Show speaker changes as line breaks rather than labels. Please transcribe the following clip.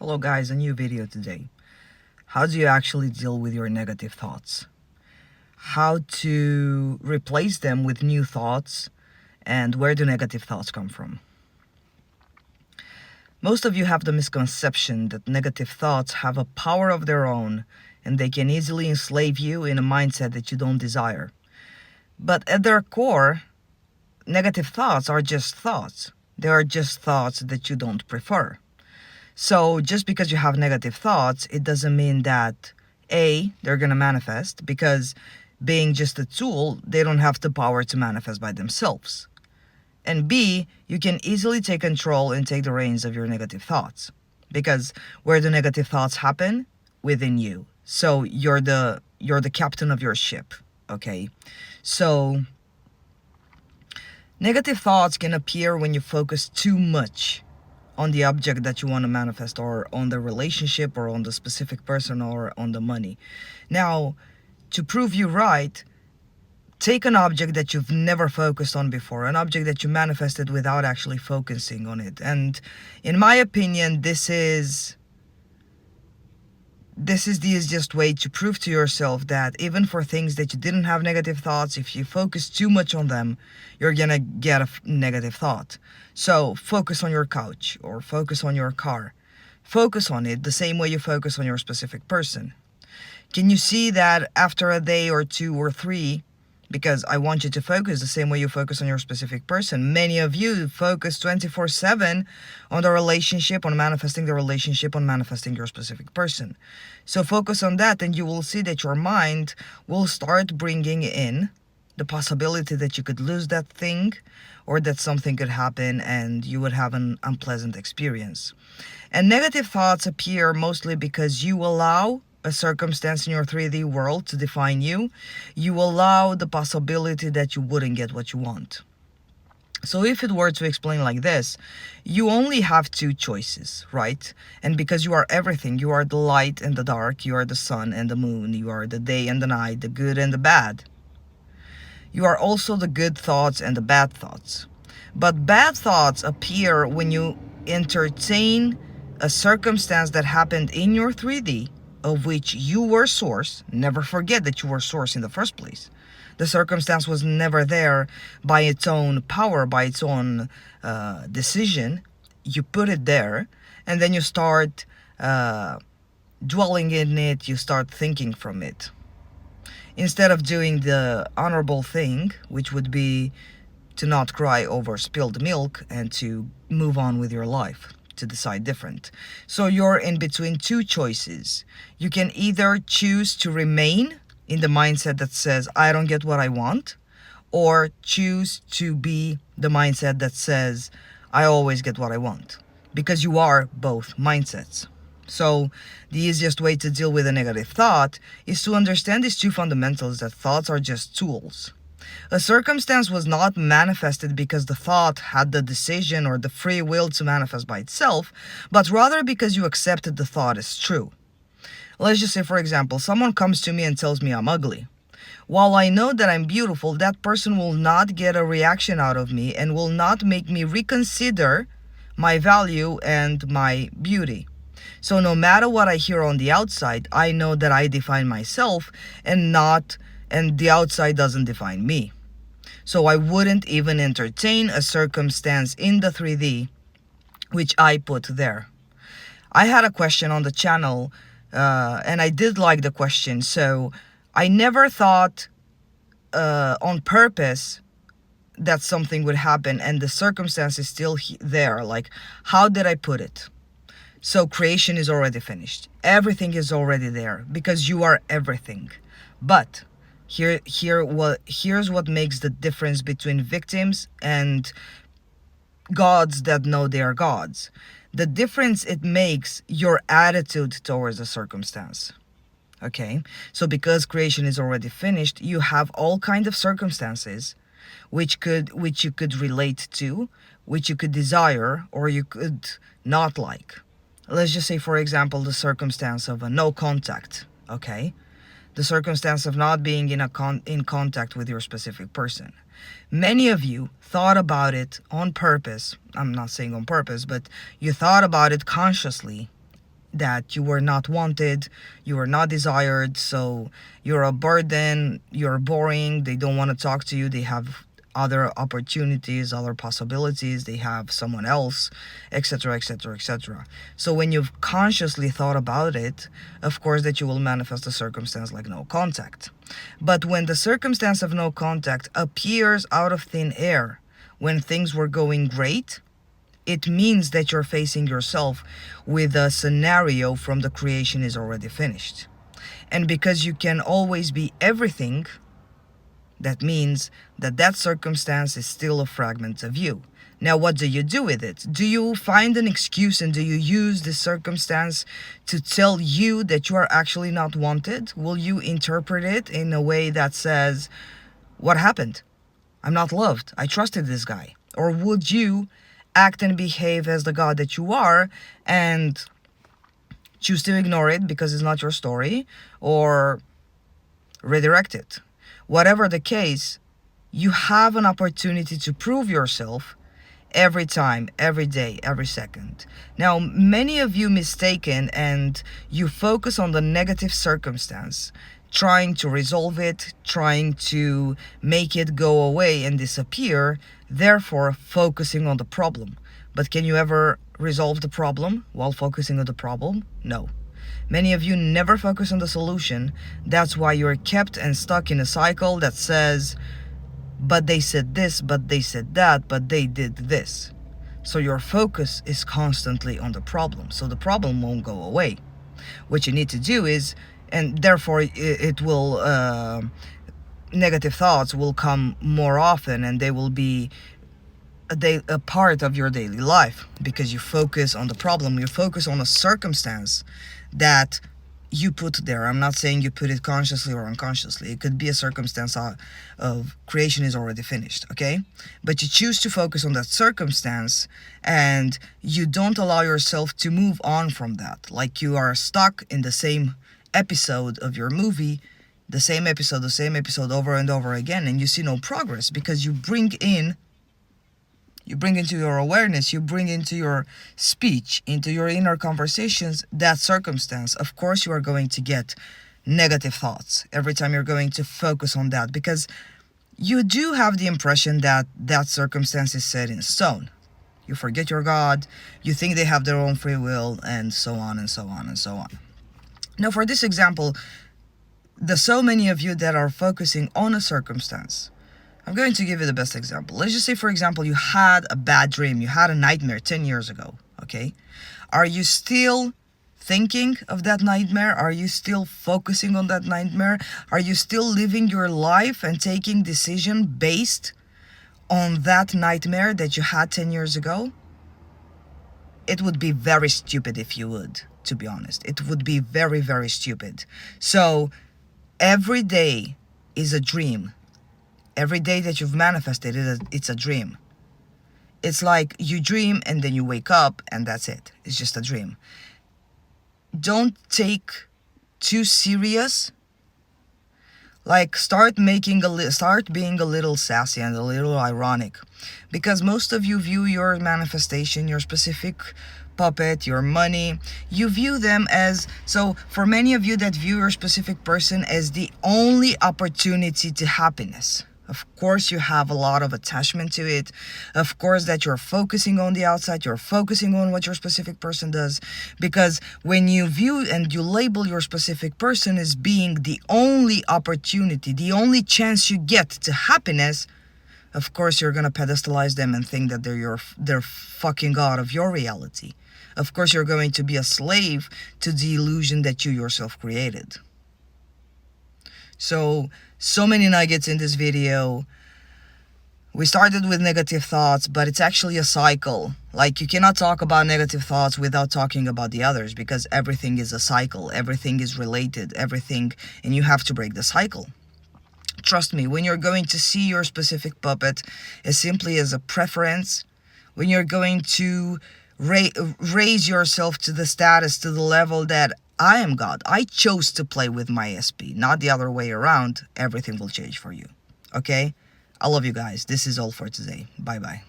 Hello guys, a new video today. How do you actually deal with your negative thoughts? How to replace them with new thoughts, and where do negative thoughts come from? Most of you have the misconception that negative thoughts have a power of their own and they can easily enslave you in a mindset that you don't desire. But at their core, negative thoughts are just thoughts. They are just thoughts that you don't prefer. So just because you have negative thoughts, it doesn't mean that A, they're going to manifest, because being just a tool, they don't have the power to manifest by themselves. And B, you can easily take control and take the reins of your negative thoughts, because where the negative thoughts happen? Within you. So you're the captain of your ship, okay? So negative thoughts can appear when you focus too much on the object that you want to manifest, or on the relationship, or on the specific person, or on the money. Now, to prove you right, take an object that you've never focused on before, an object that you manifested without actually focusing on it. And in my opinion, this is the easiest way to prove to yourself that even for things that you didn't have negative thoughts, if you focus too much on them, you're gonna get a negative thought. So focus on your couch, or focus on your car. Focus on it the same way you focus on your specific person. Can you see that after a day or two or three, because I want you to focus the same way you focus on your specific person. Many of you focus 24/7 on the relationship, on manifesting the relationship, on manifesting your specific person. So focus on that, and you will see that your mind will start bringing in the possibility that you could lose that thing, or that something could happen and you would have an unpleasant experience. And negative thoughts appear mostly because you allow a circumstance in your 3D world to define you. You allow the possibility that you wouldn't get what you want. So if it were to explain like this, you only have two choices, right? And because you are everything, you are the light and the dark, you are the sun and the moon, you are the day and the night, the good and the bad. You are also the good thoughts and the bad thoughts. But bad thoughts appear when you entertain a circumstance that happened in your 3D, of which you were source. Never forget that you were source in the first place. The circumstance was never there by its own power, by its own decision. You put it there, and then you start dwelling in it, you start thinking from it. Instead of doing the honorable thing, which would be to not cry over spilled milk and to move on with your life, to decide different. So you're in between two choices. You can either choose to remain in the mindset that says, I don't get what I want, or choose to be the mindset that says, I always get what I want, because you are both mindsets. So the easiest way to deal with a negative thought is to understand these two fundamentals, that thoughts are just tools. A circumstance was not manifested because the thought had the decision or the free will to manifest by itself, but rather because you accepted the thought as true. Let's just say, for example, someone comes to me and tells me I'm ugly. While I know that I'm beautiful, that person will not get a reaction out of me and will not make me reconsider my value and my beauty. So no matter what I hear on the outside, I know that I define myself and the outside doesn't define me. So I wouldn't even entertain a circumstance in the 3D which I put there. I had a question on the channel, and I did like the question. So I never thought on purpose that something would happen, and the circumstance is still there. Like, how did I put it? So creation is already finished. Everything is already there, because you are everything. But here's what makes the difference between victims and gods that know they are gods. The difference it makes your attitude towards the circumstance. Okay? So because creation is already finished, you have all kinds of circumstances which you could relate to, which you could desire, or you could not like. Let's just say, for example, the circumstance of a no contact, okay? The circumstance of not being in contact with your specific person. Many of you thought about it on purpose. I'm not saying on purpose, but you thought about it consciously that you were not wanted, you were not desired, so you're a burden, you're boring, they don't want to talk to you, they have other opportunities, other possibilities, they have someone else, etc., etc., etc. So when you've consciously thought about it, of course that you will manifest a circumstance like no contact. But when the circumstance of no contact appears out of thin air when things were going great, it means that you're facing yourself with a scenario from the creation is already finished. And because you can always be everything, that means that that circumstance is still a fragment of you. Now, what do you do with it? Do you find an excuse and do you use this circumstance to tell you that you are actually not wanted? Will you interpret it in a way that says, what happened? I'm not loved. I trusted this guy. Or would you act and behave as the God that you are and choose to ignore it because it's not your story, or redirect it? Whatever the case, you have an opportunity to prove yourself every time, every day, every second. Now, many of you mistaken and you focus on the negative circumstance, trying to resolve it, trying to make it go away and disappear, therefore focusing on the problem. But can you ever resolve the problem while focusing on the problem? No. Many of you never focus on the solution. That's why you're kept and stuck in a cycle that says, but they said this, but they said that, but they did this. So your focus is constantly on the problem. So the problem won't go away. What you need to do is, and therefore it will, negative thoughts will come more often and they will be a part of your daily life because you focus on the problem, you focus on a circumstance that you put there. I'm not saying you put it consciously or unconsciously. It could be a circumstance of creation is already finished, okay? But you choose to focus on that circumstance and you don't allow yourself to move on from that. Like you are stuck in the same episode of your movie, the same episode over and over again, and you see no progress because you bring into your awareness, you bring into your speech, into your inner conversations, that circumstance. Of course, you are going to get negative thoughts every time you're going to focus on that because you do have the impression that that circumstance is set in stone. You forget your God, you think they have their own free will, and so on and so on and so on. Now, for this example, the so many of you that are focusing on a circumstance, I'm going to give you the best example. Let's just say, for example, you had a bad dream. You had a nightmare 10 years ago, okay? Are you still thinking of that nightmare? Are you still focusing on that nightmare? Are you still living your life and taking decision based on that nightmare that you had 10 years ago? It would be very stupid if you would, to be honest. It would be very, very stupid. So every day is a dream. Every day that you've manifested it, it's a dream. It's like you dream and then you wake up and that's it. It's just a dream. Don't take too serious. Like start being a little sassy and a little ironic, because most of you view your manifestation, your specific puppet, your money, you view them as, so for many of you that view your specific person as the only opportunity to happiness. Of course, you have a lot of attachment to it. Of course, that you're focusing on the outside, you're focusing on what your specific person does. Because when you view and you label your specific person as being the only opportunity, the only chance you get to happiness, of course, you're going to pedestalize them and think that they're fucking God of your reality. Of course, you're going to be a slave to the illusion that you yourself created. So many nuggets in this video. We started with negative thoughts, but it's actually a cycle. Like, you cannot talk about negative thoughts without talking about the others, because everything is a cycle. Everything is related, everything, and you have to break the cycle. Trust me, when you're going to see your specific puppet as simply as a preference, when you're going to raise yourself to the status, to the level that I am God, I chose to play with my SP, not the other way around, everything will change for you. Okay? I love you guys. This is all for today. Bye-bye.